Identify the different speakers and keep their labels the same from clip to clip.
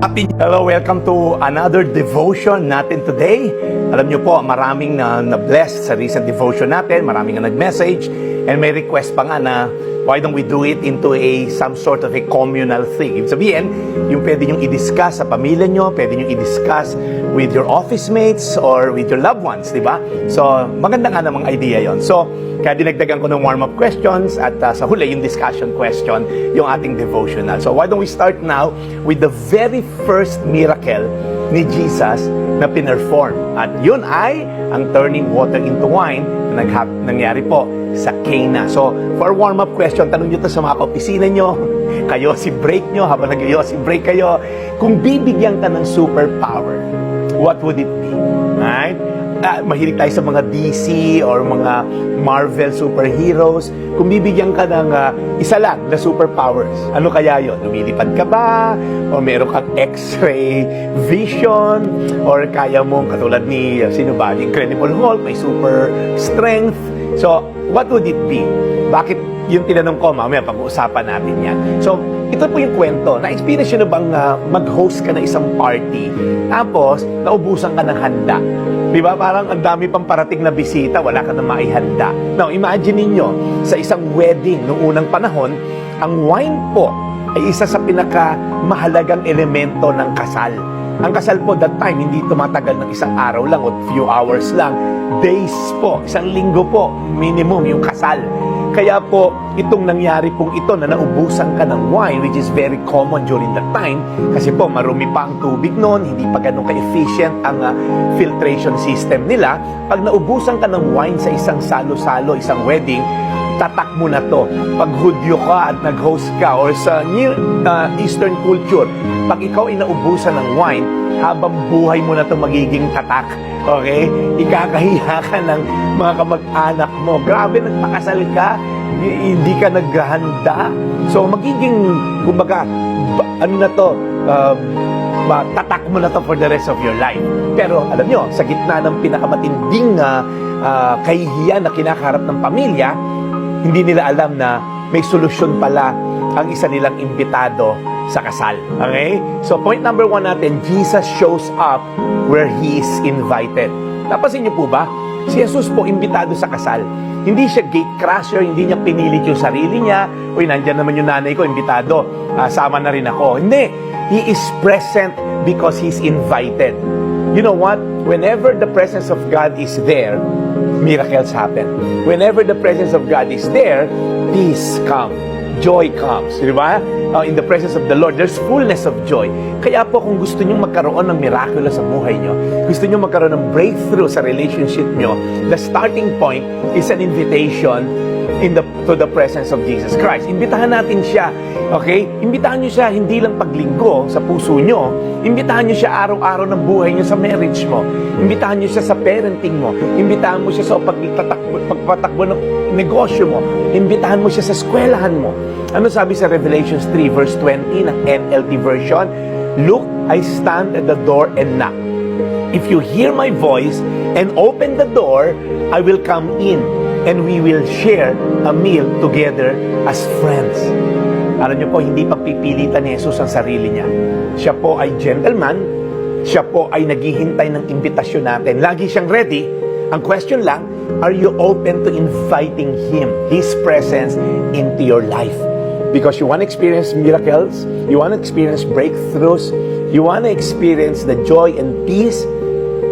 Speaker 1: Hello, welcome to another devotion natin today. Alam niyo po, maraming na-bless sa recent devotion natin, maraming na nag-message, and may request pa nga na why don't we do it into some sort of a communal thing. Ibig sabihin, yung pwede nyo i-discuss sa pamilya nyo, pwede nyo i-discuss with your office mates or with your loved ones, di ba? So, maganda nga namang idea yon. So, kaya dinagdagan ko ng warm-up questions at sa huli, yung discussion question, yung ating devotional. So, why don't we start now with the very first miracle ni Jesus na pinerform. At yun ay ang turning water into wine na nangyari po sa Cana. So, for warm-up question, tanong nyo to sa mga kaopisina nyo, kayo si break nyo, habang nag-yosi break kayo, kung bibigyan ka ng superpower, what would it be? Right? Mahilig tayo sa mga DC or mga Marvel superheroes. Kung bibigyan ka ng isa lang na superpowers, ano kaya yon? Lumilipad ka ba? O meron kang X-ray vision? Or kaya mong katulad ni, sino ba? Incredible Hulk, may super strength. So, what would it be? Bakit yung tinanong ko, mamaya pag-uusapan natin yan. So, ito po yung kwento. Na-experience nyo na bang mag-host ka na isang party, tapos naubusan ka ng handa? Di ba? Parang ang dami pang parating na bisita, wala ka na maihanda. Now, imagine niyo sa isang wedding noong unang panahon, ang wine po ay isa sa pinakamahalagang elemento ng kasal. Ang kasal po that time, hindi tumatagal ng isang araw lang o few hours lang. Days po, isang linggo po, minimum yung kasal. Kaya po, itong nangyari pong ito na naubusan ka ng wine, which is very common during that time, kasi po marumi pa ang tubig noon, hindi pa ganun ka-efficient ang filtration system nila. Pag naubusan ka ng wine sa isang salo-salo, isang wedding, tatak mo na to. Pag Hudyo ka at nag-host ka or sa Near Eastern culture, pag ikaw ay naubusan ng wine, habang buhay mo na to magiging tatak. Okay? Ikakahiya ka ng mga kamag-anak mo. Grabe, nagpakasal ka, hindi ka naghahanda. So, magiging, kumbaga, ano na to, tatak mo na to for the rest of your life. Pero, alam nyo, sa gitna ng pinakamatinding kahihiyan na kinakaharap ng pamilya, hindi nila alam na may solusyon pala ang isa nilang imbitado sa kasal. Okay? So, point number 1 natin, Jesus shows up where He is invited. Napansin niyo po ba? Si Jesus po, imbitado sa kasal. Hindi siya gatecrasher, hindi niya pinilit yung sarili niya, uy, nandyan naman yung nanay ko, imbitado, sama na rin ako. Hindi. He is present because He's invited. You know what? Whenever the presence of God is there, miracles happen. Whenever the presence of God is there, peace comes. Joy comes. Di ba? In the presence of the Lord, there's fullness of joy. Kaya po kung gusto nyo magkaroon ng mirakulo sa buhay nyo, gusto nyo magkaroon ng breakthrough sa relationship nyo, the starting point is an invitation to the presence of Jesus Christ. Imbitahan natin siya. Okay? Imbitahan nyo siya hindi lang paglinggo sa puso nyo. Imbitahan nyo siya araw-araw ng buhay nyo sa marriage mo. Imbitahan nyo siya sa parenting mo. Imbitahan mo siya sa pagpatakbo ng negosyo mo. Imbitahan mo siya sa eskwelahan mo. Ano sabi sa Revelations 3 verse 20 ng NLT version? Look, I stand at the door and knock. If you hear my voice and open the door, I will come in and we will share a meal together as friends. Alam niyo po, hindi pagpipilitan ni Jesus ang sarili niya. Siya po ay gentleman, siya po ay naghihintay ng imbitasyon natin. Lagi siyang ready. Ang question lang, are you open to inviting Him, His presence into your life? Because you want to experience miracles, you want to experience breakthroughs, you want to experience the joy and peace,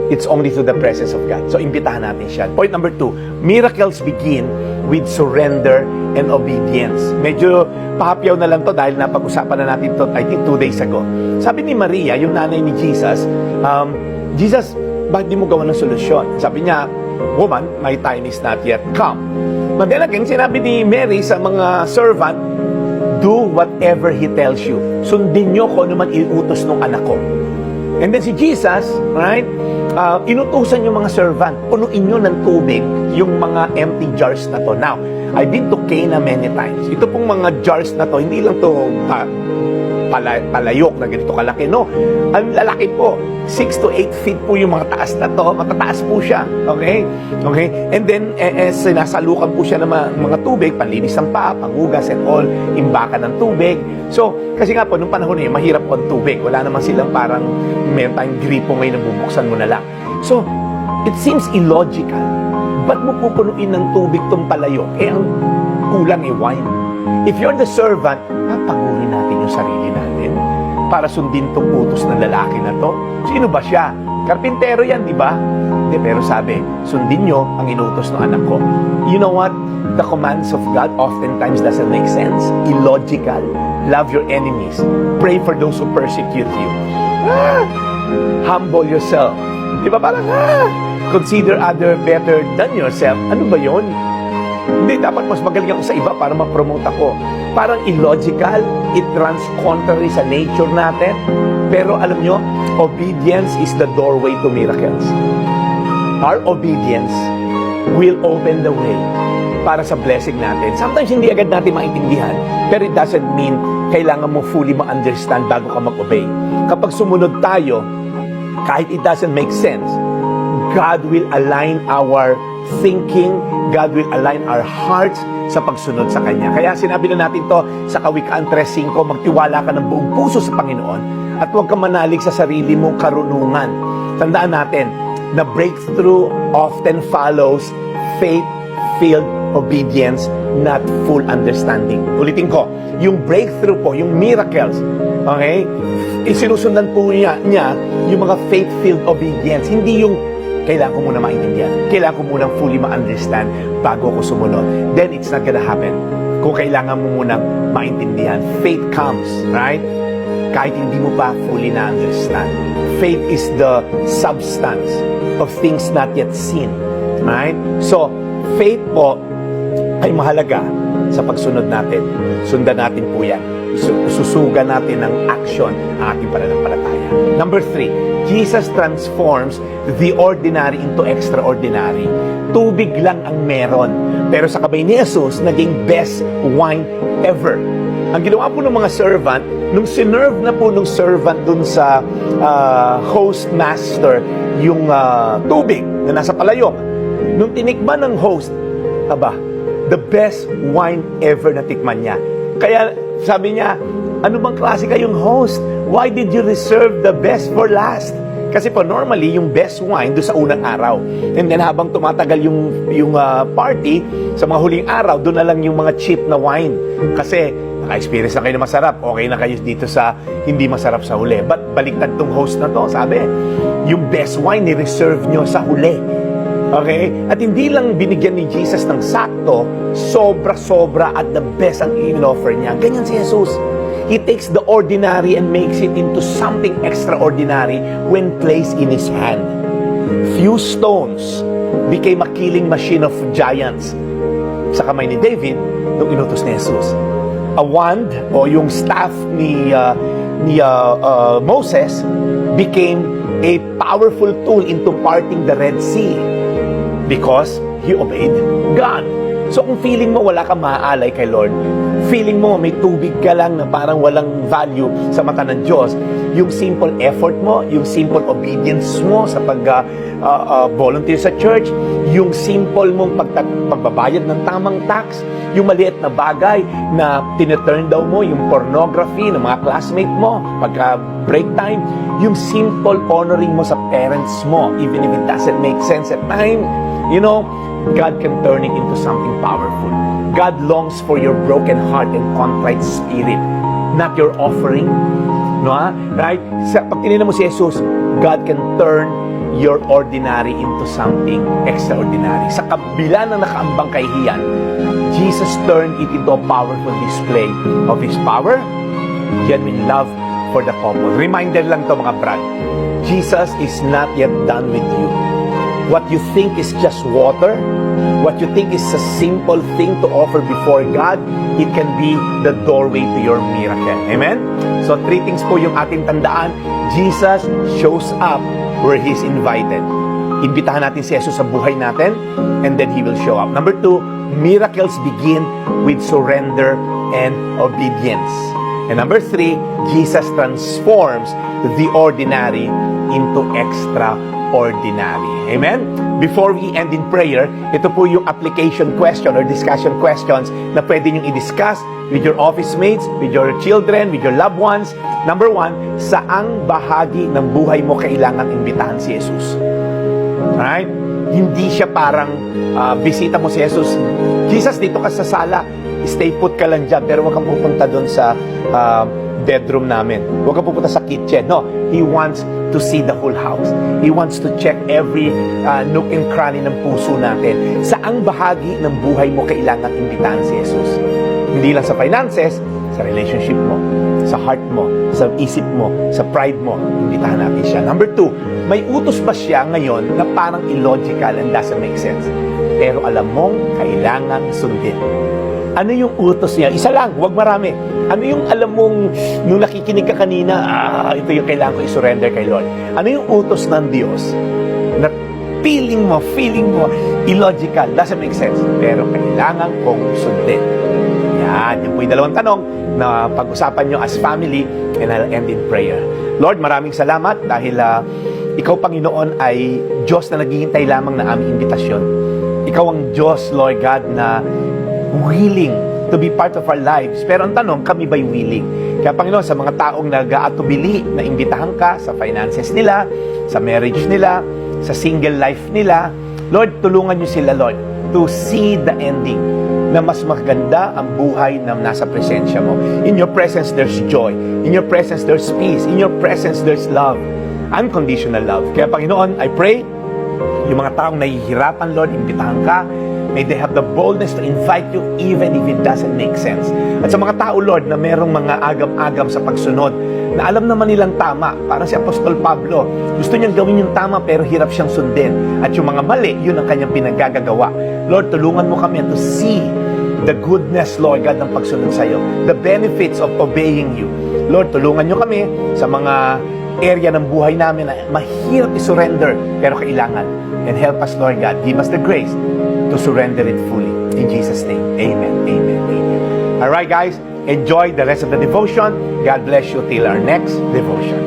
Speaker 1: it's only through the presence of God. So, imbitahan natin siya. Point number 2, miracles begin with surrender and obedience. Medyo pahapyaw na lang to dahil napag-usapan na natin to, I think 2 days ago. Sabi ni Maria, yung nanay ni Jesus, Jesus, bakit di mo gawa ng solusyon? Sabi niya, woman, my time is not yet come. Magdalagin, sinabi ni Mary sa mga servant, do whatever He tells you. Sundin nyo kung ano man iutos ng anak ko. And then si Jesus, right, inutusan yung mga servant, punuin nyo ng tubig yung mga empty jars na to. Now, I've been to Cana many times. Ito pong mga jars na to, hindi lang to palayok na ganito kalaki. No, ang lalaki po. 6 to 8 feet po yung mga taas na to. Matataas po siya. Okay? Okay? And then, sinasalukan po siya ng mga tubig, panlinis ng paa, panghugas and all, imbakan ng tubig. So, kasi nga po, nung panahon na yun, mahirap po ang tubig. Wala naman silang parang meron tayong gripo ngayon na bubuksan mo na lang. So, it seems illogical. Ba't mo pupunuin ng tubig tong palayok? Ang kulang wine. If you're the servant, paguhin natin yung sarili natin para sundin tong utos ng lalaki na to. Sino ba siya? Karpintero yan, di ba? Hindi, pero sabi, sundin nyo ang inutos ng anak ko. You know what? The commands of God oftentimes doesn't make sense. Illogical. Love your enemies. Pray for those who persecute you. Humble yourself. Di ba parang, consider other better than yourself. Ano ba yon? Hindi, dapat mas magaling ako sa iba para ma-promote ako. Parang illogical, it runs contrary sa nature natin. Pero alam nyo, obedience is the doorway to miracles. Our obedience will open the way para sa blessing natin. Sometimes hindi agad natin maintindihan, pero it doesn't mean kailangan mo fully ma-understand bago ka mag-obey. Kapag sumunod tayo, kahit it doesn't make sense, God will align our thinking, God will align our hearts sa pagsunod sa Kanya. Kaya sinabi na natin to sa Kawikaan 3:5, magtiwala ka ng buong puso sa Panginoon at huwag ka manalig sa sarili mong karunungan. Tandaan natin, na breakthrough often follows faith-filled obedience, not full understanding. Ulitin ko, yung breakthrough po, yung miracles, okay, isinusundan po niya yung mga faith-filled obedience, hindi yung kailangan ko muna maintindihan. Kailangan ko muna fully ma-understand bago ko sumunod. Then, it's not gonna happen. Kung kailangan mo muna maintindihan. Faith comes, right? Kahit hindi mo pa fully na-understand. Faith is the substance of things not yet seen. Right? So, faith po ay mahalaga sa pagsunod natin. Sundan natin po yan. Susugan natin ng action ang ating pananampalataya. Number 3, Jesus transforms the ordinary into extraordinary. Tubig lang ang meron. Pero sa kamay ni Jesus, naging best wine ever. Ang ginawa po ng mga servant, nung sinerve na po ng servant dun sa host master yung tubig na nasa palayok, nung tinikman ng host, the best wine ever na tikman niya. Kaya sabi niya, ano bang klase kayong host? Why did you reserve the best for last? Kasi po, normally, yung best wine doon sa unang araw. And then, habang tumatagal yung party, sa mga huling araw, doon na lang yung mga cheap na wine. Kasi, naka-experience na kayo na masarap, okay na kayo dito sa hindi masarap sa huli. But, baliktad tong host na to, sabi, yung best wine, ni-reserve nyo sa huli. Okay? At hindi lang binigyan ni Jesus ng sakto, sobra-sobra at the best ang in-offer niya. Ganyan si Jesus. He takes the ordinary and makes it into something extraordinary when placed in His hand. Few stones became a killing machine of giants sa kamay ni David nung inutos ni Jesus. A wand o yung staff ni Moses became a powerful tool into parting the Red Sea because he obeyed God. So kung feeling mo wala kang maaalay kay Lord, feeling mo may tubig ka lang na parang walang value sa mata ng Diyos, yung simple effort mo, yung simple obedience mo sa volunteer sa church, yung simple mong pagbabayad ng tamang tax, yung maliit na bagay na tineturn daw mo, yung pornography ng mga classmate mo, pagka break time, yung simple honoring mo sa parents mo, even if it doesn't make sense at time, you know, God can turn it into something powerful. God longs for your broken heart and contrite spirit, not your offering. No, right? Pag tinignan mo si Jesus, God can turn your ordinary into something extraordinary. Sa kabila ng nakaambang kahihiyan, Jesus turned it into a powerful display of His power, genuine love for the couple. Reminder lang to mga brad, Jesus is not yet done with you. What you think is just water, what you think is a simple thing to offer before God, it can be the doorway to your miracle. Amen? So, 3 things po yung ating tandaan. Jesus shows up where He's invited. Imbitahan natin si Jesus sa buhay natin, and then He will show up. Number 2, miracles begin with surrender and obedience. And number 3, Jesus transforms the ordinary into extraordinary. Amen? Before we end in prayer, ito po yung application question or discussion questions na pwede nyo i-discuss with your office mates, with your children, with your loved ones. Number 1, saang bahagi ng buhay mo kailangan imbitahan si Jesus? Alright? Hindi siya parang bisita mo si Jesus. Jesus, dito ka sa sala. Stay put ka lang dyan, pero huwag kang pupunta doon sa bedroom namin. Huwag kang pupunta sa kitchen. No, He wants to see the whole house. He wants to check every nook and cranny ng puso natin. Saang bahagi ng buhay mo kailangan imbitahan si Jesus? Hindi lang sa finances, sa relationship mo, sa heart mo, sa isip mo, sa pride mo, imbitahan natin siya. Number 2, may utos ba siya ngayon na parang illogical and doesn't make sense? Pero alam mong kailangan sundin. Ano yung utos niya? Isa lang, huwag marami. Ano yung alam mong, nung nakikinig ka kanina, ito yung kailangan ko i-surrender kay Lord. Ano yung utos ng Diyos na feeling mo, illogical, doesn't make sense, pero kailangan kong sundin? Yan, yun po yung dalawang tanong na pag-usapan nyo as family, and I'll end in prayer. Lord, maraming salamat dahil Ikaw, Panginoon, ay Diyos na naghihintay lamang na aming imbitasyon. Ikaw ang Diyos, Lord God, na willing to be part of our lives. Pero ang tanong, kami ba'y willing? Kaya Panginoon, sa mga taong nag-aatubili na imbitahan ka sa finances nila, sa marriage nila, sa single life nila, Lord, tulungan niyo sila, Lord, to see the ending, na mas maganda ang buhay na nasa presensya mo. In your presence, there's joy. In your presence, there's peace. In your presence, there's love. Unconditional love. Kaya Panginoon, I pray, yung mga taong nahihirapan, Lord, imbitahan ka, may they have the boldness to invite you even if it doesn't make sense. At sa mga tao, Lord, na merong mga agam-agam sa pagsunod, na alam naman nilang tama, parang si Apostol Pablo, gusto niyang gawin yung tama pero hirap siyang sundin. At yung mga mali, yun ang kanyang pinagagagawa. Lord, tulungan mo kami to see the goodness, Lord God, ng pagsunod sa iyo. The benefits of obeying you. Lord, tulungan niyo kami sa mga area ng buhay namin na mahirap i-surrender pero kailangan. And help us, Lord God. Give us the grace to surrender it fully. In Jesus' name, amen, amen, amen. Alright guys, enjoy the rest of the devotion. God bless you till our next devotion.